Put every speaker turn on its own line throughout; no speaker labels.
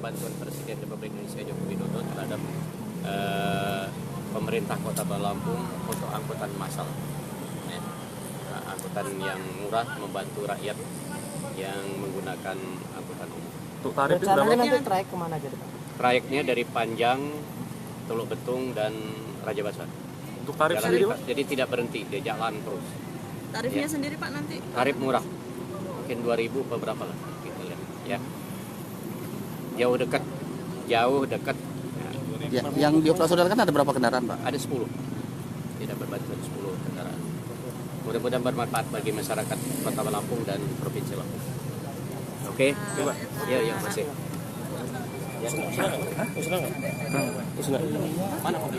bantuan Presiden Republik Indonesia Joko Widodo terhadap pemerintah Kota Lampung untuk angkutan massal, ya. Angkutan yang murah membantu rakyat yang menggunakan angkutan umum.
Untuk tarifnya berapa?
Nanti trayek kemana aja Pak?
Trayeknya dari Panjang, Teluk Betung dan Raja Basah.
Untuk tarif
Jalan
sendiri,
lintas,
Pak?
jadi tidak berhenti, dia jalan terus.
Tarifnya
Ya.
sendiri Pak nanti?
Tarif murah, mungkin 2.000 beberapa lah, gitu ya. Jauh dekat.
Ya, yang dioperasionalkan ada berapa kendaraan, Pak?
Ada 10. Tidak berbantuan 10 kendaraan. Mudah-mudahan bermanfaat bagi masyarakat Kota Lampung dan Provinsi Lampung. Oke, coba. Ya, masih.
Usna.
Mana mobil?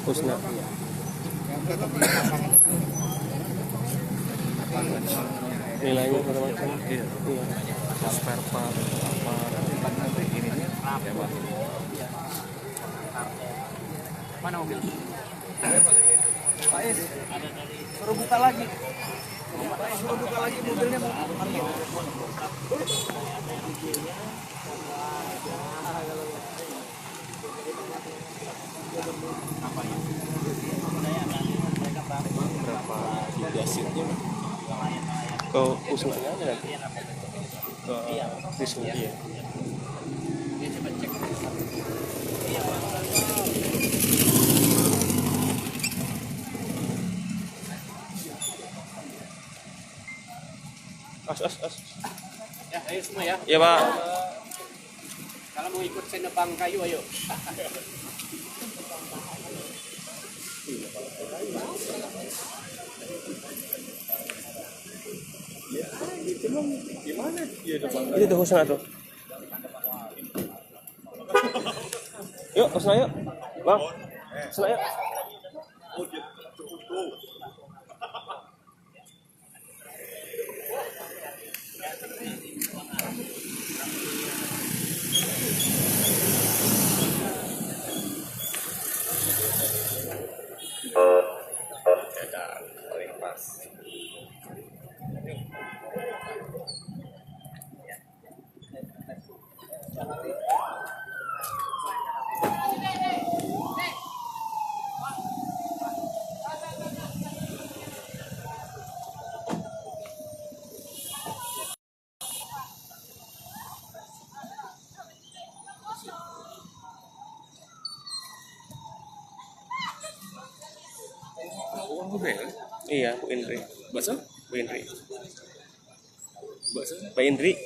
Usna. Nilainya berapa macam? Iya. Spare part apa nanti ininya ya, Pak.
Mana mobil?
Pak Is, suruh buka lagi. Suruh buka lagi mobilnya mau parkir.
Berapa juga seatnya? Ke Usnanya ada nggak? Ke Wisnu ya.
Dia coba cek.
As.
Ya, ayo semua ya.
Iya, Pak.
Kalau mau ikut saya nebang kayu, ayo.
Itu tuh Usna tuh. Yuk, Usna yuk. Bang. Usna yuk. Iya, Bu Indri.
Bakso?
Bu Indri.
Bakso?
Pak Indri.